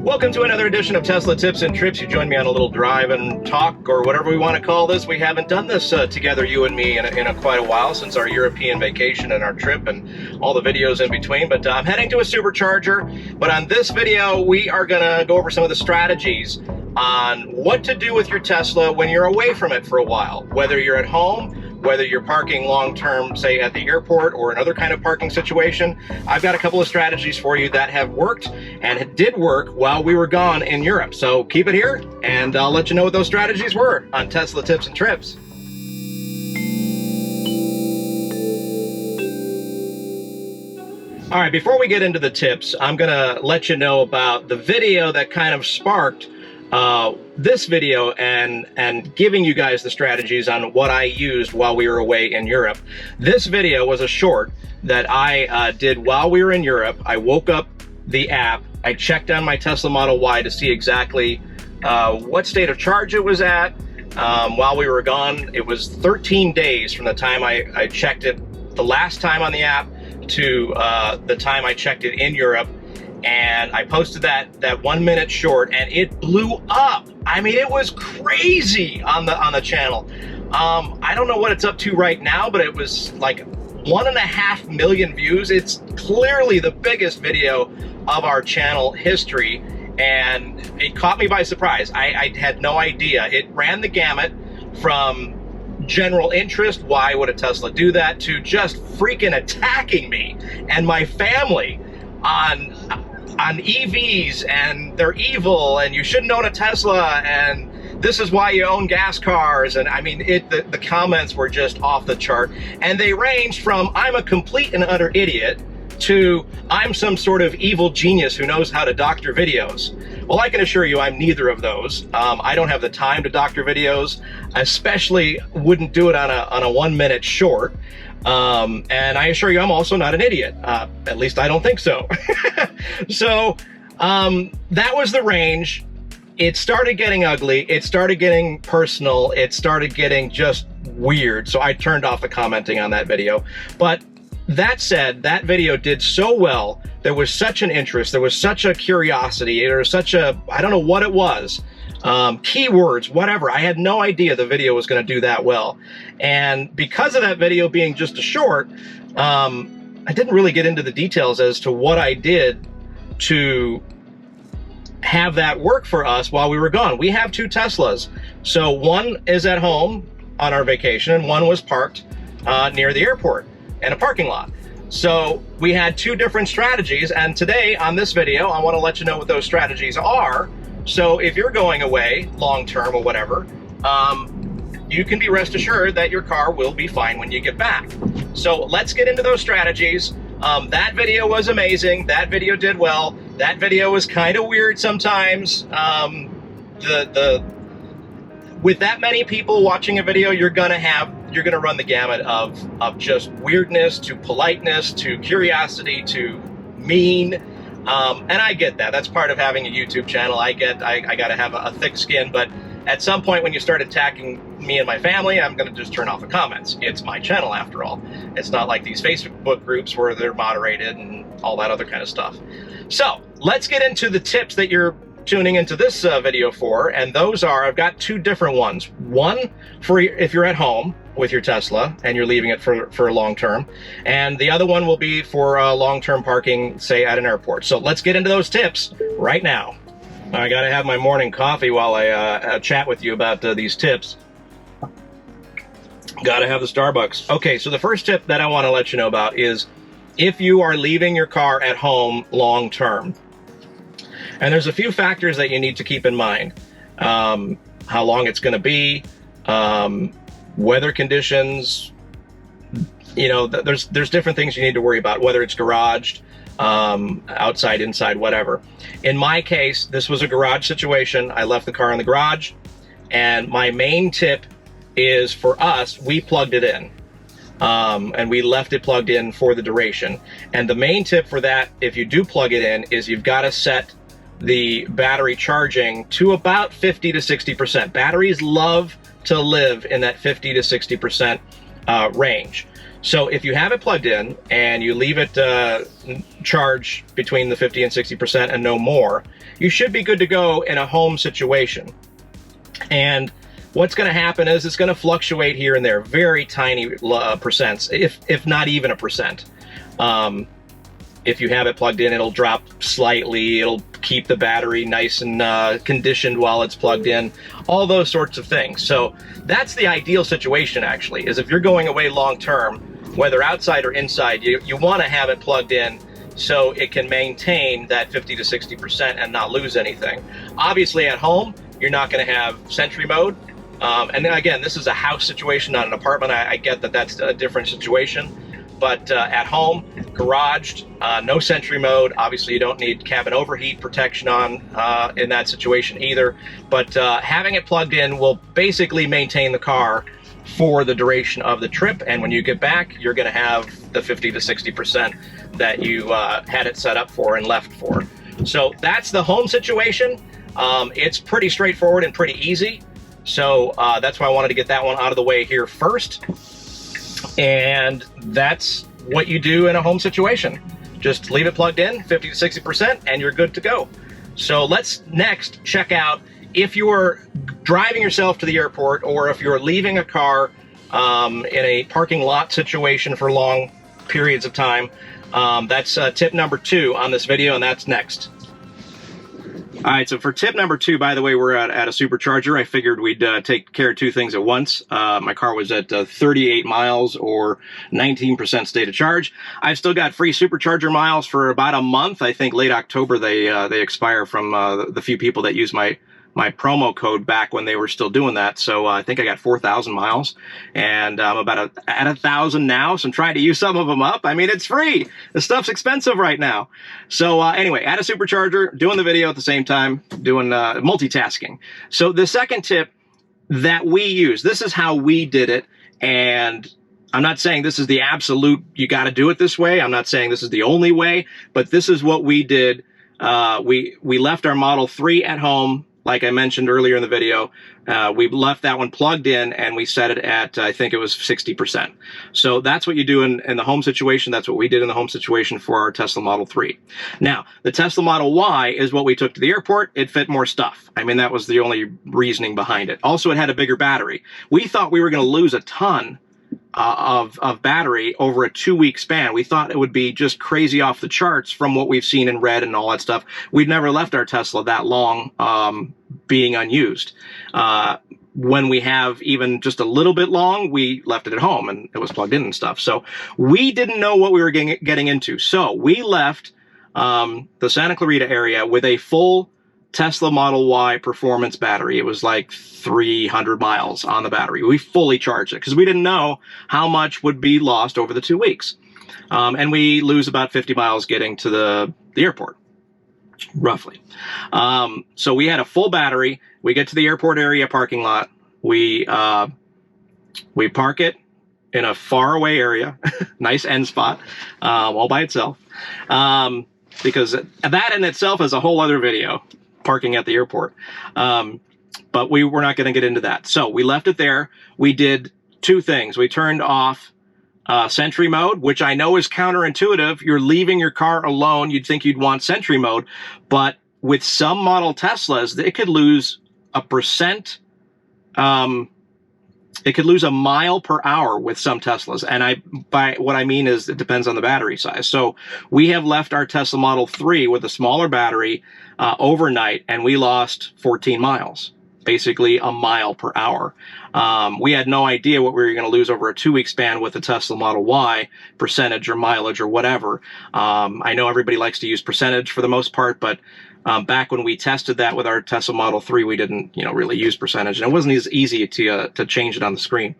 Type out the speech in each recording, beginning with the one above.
Welcome to another edition of Tesla Tips and Trips. You join me on a little drive and talk, or whatever we want to call this. We haven't done this together, you and me, in quite a while, since our European vacation and our trip and all the videos in between. But I'm heading to a Supercharger. But on this video, we are going to go over some of the strategies on what to do with your Tesla when you're away from it for a while. Whether you're at home, whether you're parking long-term, say at the airport or another kind of parking situation, I've got a couple of strategies for you that have worked and it did work while we were gone in Europe. So keep it here and I'll let you know what those strategies were on Tesla Tips and Trips. All right, before we get into the tips, I'm gonna let you know about the video that kind of sparked this video and giving you guys the strategies on what I used while we were away in Europe. This video was a short that I did while we were in Europe. I woke up the app, I checked on my Tesla Model Y to see exactly what state of charge it was at while we were gone. It was 13 days from the time I checked it the last time on the app to the time I checked it in Europe. And I posted that 1 minute short and it blew up. I mean, it was crazy on the channel. I don't know what it's up to right now, but it was like 1.5 million views. It's clearly the biggest video of our channel history, and it caught me by surprise. I had no idea. It ran the gamut from general interest, why would a Tesla do that, to just freaking attacking me and my family on EVs, and they're evil, and you shouldn't own a Tesla, and this is why you own gas cars. And I mean, the comments were just off the chart, and they ranged from I'm a complete and utter idiot to I'm some sort of evil genius who knows how to doctor videos. Well, I can assure you I'm neither of those. I don't have the time to doctor videos, especially wouldn't do it on a 1 minute short. And I assure you I'm also not an idiot. At least I don't think so. So that was the range. It started getting ugly. It started getting personal. It started getting just weird. So I turned off the commenting on that video. But that said, that video did so well. There was such an interest. There was such a curiosity. There was such a, I don't know what it was. Keywords, whatever. I had no idea the video was going to do that well. And because of that video being just a short, I didn't really get into the details as to what I did to have that work for us while we were gone. We have 2 Teslas. So one is at home on our vacation and one was parked near the airport in a parking lot. So we had 2 different strategies, and today on this video I want to let you know what those strategies are. So if you're going away long-term or whatever, you can be rest assured that your car will be fine when you get back. So let's get into those strategies. That video was amazing. That video did well. That video was kind of weird sometimes. With that many people watching a video, you're gonna run the gamut of just weirdness to politeness to curiosity to mean. And I get that. That's part of having a YouTube channel. I got to have a thick skin, but at some point when you start attacking me and my family, I'm going to just turn off the comments. It's my channel after all. It's not like these Facebook groups where they're moderated and all that other kind of stuff. So let's get into the tips that you're tuning into this video for, and those are, I've got 2 different ones. One for if you're at home with your Tesla and you're leaving it for long term, and the other one will be for long-term parking, say at an airport. So let's get into those tips right now. I gotta have my morning coffee while I chat with you about these tips. Gotta have the Starbucks. Okay, so the first tip that I want to let you know about is if you are leaving your car at home long term. And there's a few factors that you need to keep in mind. How long it's going to be, weather conditions, you know, there's different things you need to worry about, whether it's garaged, outside, inside, whatever. In my case, this was a garage situation. I left the car in the garage, and my main tip is for us, we plugged it in. And we left it plugged in for the duration. And the main tip for that, if you do plug it in, is you've got to set the battery charging to about 50 to 60%. Batteries love to live in that 50 to 60% range. So if you have it plugged in and you leave it charge between the 50 and 60% and no more, you should be good to go in a home situation. And what's going to happen is it's going to fluctuate here and there, very tiny percents, if not even a percent. If you have it plugged in, it'll drop slightly, it'll keep the battery nice and conditioned while it's plugged in, all those sorts of things. So that's the ideal situation, actually, is if you're going away long term, whether outside or inside, you want to have it plugged in so it can maintain that 50 to 60% and not lose anything. Obviously at home, you're not going to have Sentry mode. And then again, this is a house situation, not an apartment. I get that that's a different situation. But at home, garaged, no Sentry mode. Obviously, you don't need cabin overheat protection on in that situation either. But having it plugged in will basically maintain the car for the duration of the trip. And when you get back, you're going to have the 50 to 60% that you had it set up for and left for. So that's the home situation. It's pretty straightforward and pretty easy. So that's why I wanted to get that one out of the way here first. And that's what you do in a home situation. Just leave it plugged in, 50 to 60%, and you're good to go. So let's next check out if you're driving yourself to the airport or if you're leaving a car in a parking lot situation for long periods of time. That's tip number 2 on this video, and that's next. All right, so for tip number 2, by the way, we're at a Supercharger. I figured we'd take care of 2 things at once. My car was at 38 miles or 19% state of charge. I've still got free Supercharger miles for about a month. I think late October they expire from the few people that use my promo code back when they were still doing that. So I think I got 4,000 miles, and I'm about at 1,000 now. So I'm trying to use some of them up. I mean, it's free. The stuff's expensive right now. So anyway, at a Supercharger, doing the video at the same time, doing multitasking. So the second tip that we use, this is how we did it. And I'm not saying this is the absolute, you got to do it this way. I'm not saying this is the only way, but this is what we did. We left our Model 3 at home. Like I mentioned earlier in the video, we left that one plugged in and we set it at, I think it was 60%. So that's what you do in the home situation. That's what we did in the home situation for our Tesla Model 3. Now, the Tesla Model Y is what we took to the airport. It fit more stuff. I mean, that was the only reasoning behind it. Also, it had a bigger battery. We thought we were going to lose a ton of battery over a 2-week span. We thought it would be just crazy off the charts from what we've seen and read and all that stuff. We'd never left our Tesla that long being unused. When we have even just a little bit long, we left it at home and it was plugged in and stuff. So we didn't know what we were getting into. So we left the Santa Clarita area with a full Tesla Model Y performance battery. It was like 300 miles on the battery. We fully charged it because we didn't know how much would be lost over the 2 weeks. And we lose about 50 miles getting to the airport, roughly. So we had a full battery. We get to the airport area parking lot. We park it in a faraway area, nice end spot, all by itself. Because that in itself is a whole other video, parking at the airport. But we're not going to get into that. So we left it there. We did 2 things. We turned off Sentry mode, which I know is counterintuitive. You're leaving your car alone. You'd think you'd want Sentry mode. But with some model Teslas, it could lose a percent. It could lose a mile per hour with some Teslas. And by what I mean is it depends on the battery size. So we have left our Tesla Model 3 with a smaller battery overnight, and we lost 14 miles, basically a mile per hour. We had no idea what we were going to lose over a 2-week span with the Tesla Model Y, percentage or mileage or whatever. I know everybody likes to use percentage for the most part, but back when we tested that with our Tesla Model 3, we didn't, really use percentage, and it wasn't as easy to change it on the screen.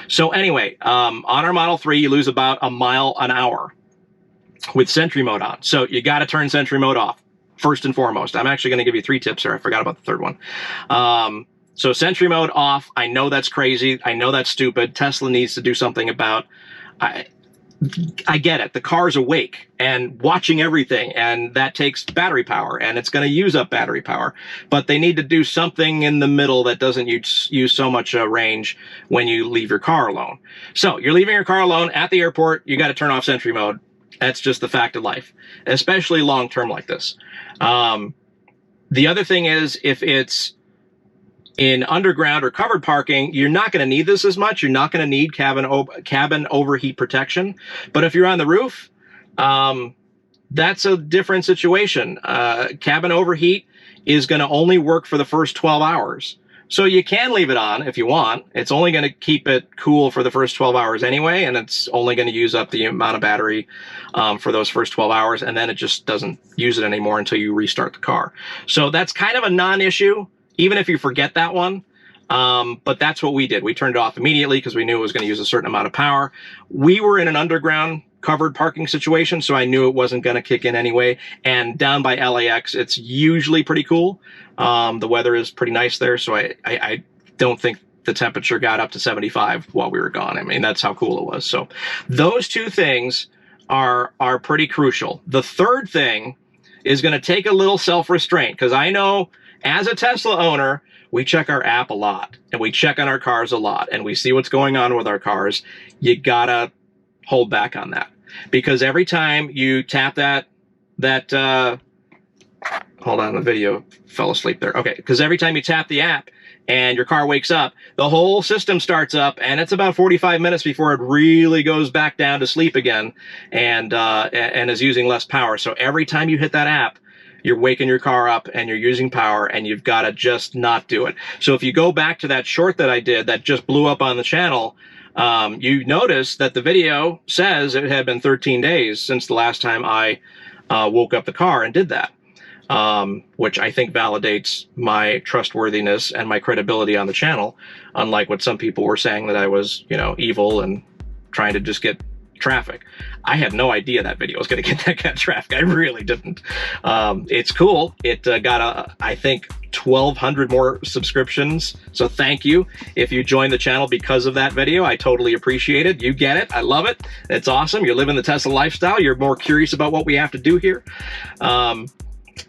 So anyway, on our Model 3, you lose about a mile an hour with Sentry mode on. So you got to turn Sentry mode off first and foremost. I'm actually going to give you 3 tips here. I forgot about the third one. So Sentry mode off. I know that's crazy. I know that's stupid. Tesla needs to do something about. I get it. The car's awake and watching everything, and that takes battery power, and it's going to use up battery power. But they need to do something in the middle that doesn't use so much range when you leave your car alone. So you're leaving your car alone at the airport. You got to turn off Sentry mode. That's just the fact of life, especially long term like this. The other thing is, if it's in underground or covered parking, you're not going to need this as much. You're not going to need cabin overheat protection. But if you're on the roof, that's a different situation. Cabin overheat is going to only work for the first 12 hours. So you can leave it on if you want. It's only going to keep it cool for the first 12 hours anyway, and it's only going to use up the amount of battery for those first 12 hours, and then it just doesn't use it anymore until you restart the car. So that's kind of a non-issue, even if you forget that one. But that's what we did. We turned it off immediately because we knew it was going to use a certain amount of power. We were in an underground covered parking situation, so I knew it wasn't going to kick in anyway. And down by LAX, it's usually pretty cool. The weather is pretty nice there, so I don't think the temperature got up to 75 while we were gone. I mean, that's how cool it was. So those two things are pretty crucial. The third thing is going to take a little self-restraint, because I know as a Tesla owner, we check our app a lot, and we check on our cars a lot, and we see what's going on with our cars. You gotta hold back on that, because every time you tap that hold on, the video fell asleep there. Okay, because every time you tap the app and your car wakes up, the whole system starts up, and it's about 45 minutes before it really goes back down to sleep again, and is using less power. So every time you hit that app, you're waking your car up and you're using power, and you've got to just not do it. So if you go back to that short that I did that just blew up on the channel, you notice that the video says it had been 13 days since the last time I woke up the car and did that, which I think validates my trustworthiness and my credibility on the channel, unlike what some people were saying, that I was, evil and trying to just get traffic. I had no idea that video was going to get that kind of traffic. I really didn't. It's cool. It got, I think, 1,200 more subscriptions. So thank you. If you joined the channel because of that video, I totally appreciate it. You get it. I love it. It's awesome. You're living the Tesla lifestyle. You're more curious about what we have to do here.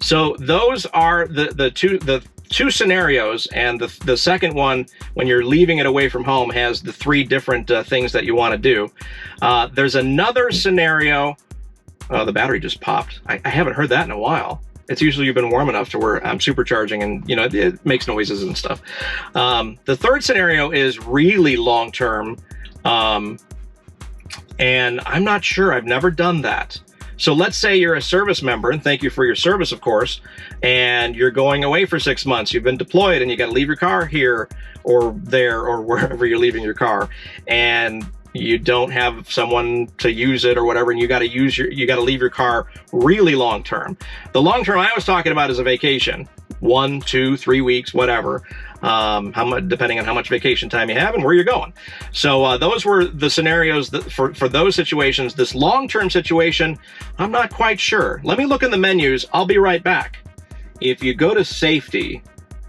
So those are the two scenarios, and the second one, when you're leaving it away from home, has the three different things that you want to do. There's another scenario. Oh, the battery just popped. I haven't heard that in a while. It's usually been warm enough to where I'm supercharging and it makes noises and stuff. The third scenario is really long term, and I'm not sure. I've never done that. So let's say you're a service member, and thank you for your service, of course, and you're going away for 6 months. You've been deployed, and you got to leave your car here or there or wherever you're leaving your car, and you don't have someone to use it or whatever, and you got to leave your car really long term. The long term I was talking about is a vacation, 1, 2, 3 weeks, whatever. Depending on how much vacation time you have and where you're going. So those were the scenarios that for those situations. This long-term situation, I'm not quite sure. Let me look in the menus. I'll be right back. If you go to safety,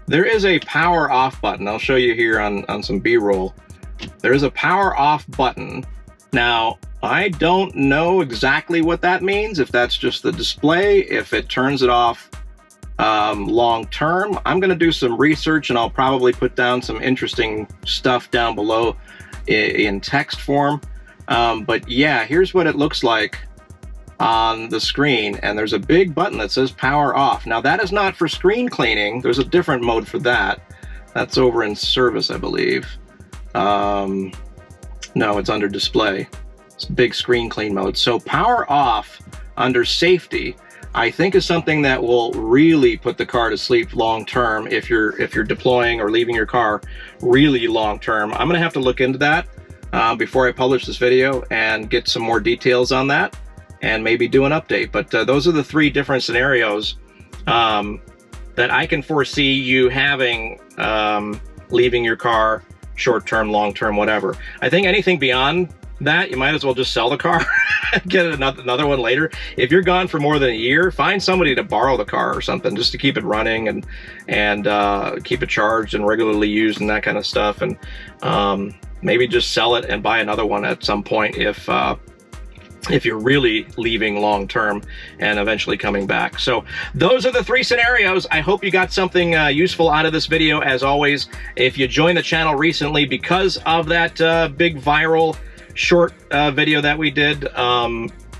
there is a power off button. I'll show you here on some B-roll. There is a power off button. Now, I don't know exactly what that means, if that's just the display, if it turns it off long term. I'm going to do some research, and I'll probably put down some interesting stuff down below in text form. But yeah, here's what it looks like on the screen, and there's a big button that says power off. Now that is not for screen cleaning. There's a different mode for that. That's over in service, I believe. No, it's under display. It's big screen clean mode. So power off under safety, I think, is something that will really put the car to sleep long term if you're deploying or leaving your car really long term. I'm gonna have to look into that before I publish this video and get some more details on that and maybe do an update. But those are the three different scenarios that I can foresee you having, leaving your car short term, long term, whatever. I think anything beyond that, you might as well just sell the car and get another one later. If you're gone for more than a year, find somebody to borrow the car or something, just to keep it running and keep it charged and regularly used and that kind of stuff. And maybe just sell it and buy another one at some point if if you're really leaving long term and eventually coming back. So those are the 3 scenarios. I hope you got something useful out of this video. As always, if you joined the channel recently because of that big viral short video that we did,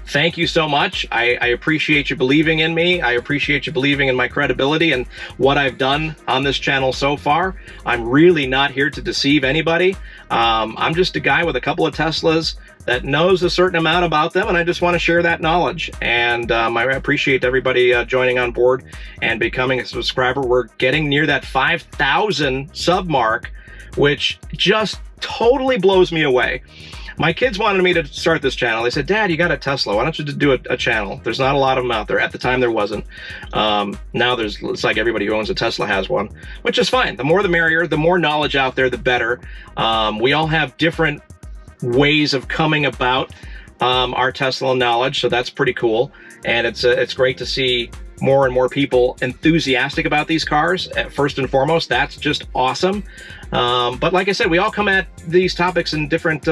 thank you so much. I appreciate you believing in me. I appreciate you believing in my credibility and what I've done on this channel so far. I'm really not here to deceive anybody. I'm just a guy with a couple of Teslas that knows a certain amount about them, and I just want to share that knowledge. And I appreciate everybody joining on board and becoming a subscriber. We're getting near that 5,000 sub mark, which just totally blows me away. My kids wanted me to start this channel. They said, Dad, you got a Tesla. Why don't you just do a channel? There's not a lot of them out there. At the time, there wasn't. Now it's like everybody who owns a Tesla has one, which is fine. The more the merrier. The more knowledge out there, the better. We all have different ways of coming about our Tesla knowledge, so that's pretty cool. And it's great to see more and more people enthusiastic about these cars. First and foremost, that's just awesome. But like I said, we all come at these topics in different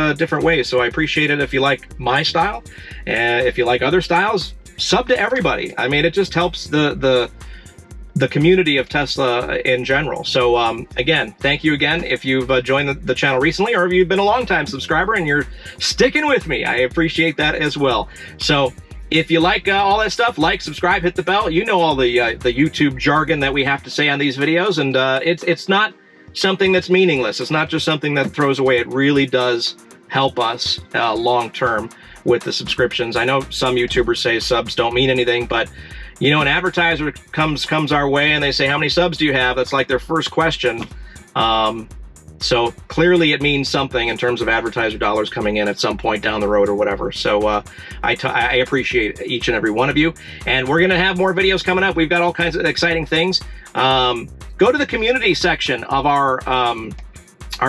ways, so I appreciate it if you like my style. And if you like other styles, sub to everybody. I mean, it just helps the community of Tesla in general. So again, thank you again if you've joined the channel recently, or if you've been a long-time subscriber and you're sticking with me. I appreciate that as well. So if you like all that stuff, like, subscribe, hit the bell. You know all the YouTube jargon that we have to say on these videos, and it's not something that's meaningless. It's not just something that throws away. It really does help us long-term with the subscriptions. I know some YouTubers say subs don't mean anything, but you know, an advertiser comes our way and they say, how many subs do you have? That's like their first question. So clearly it means something in terms of advertiser dollars coming in at some point down the road or whatever. So I appreciate each and every one of you. And we're going to have more videos coming up. We've got all kinds of exciting things. Go to the community section of our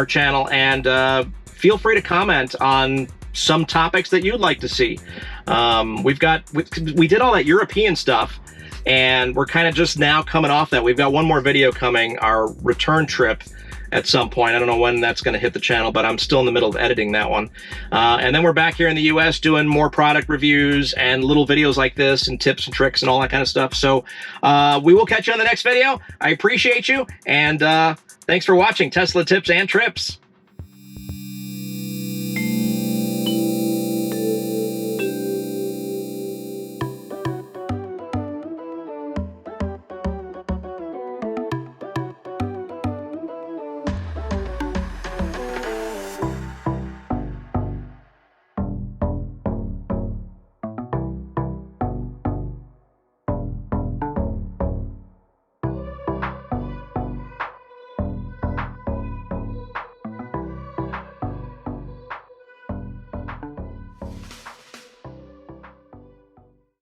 channel and feel free to comment on some topics that you'd like to see. We did all that European stuff, and we're kind of just now coming off that. We've got one more video coming, our return trip, at some point. I don't know when that's going to hit the channel, but I'm still in the middle of editing that one. And then we're back here in the US doing more product reviews and little videos like this and tips and tricks and all that kind of stuff. So we will catch you on the next video. I appreciate you, and thanks for watching Tesla Tips and Trips.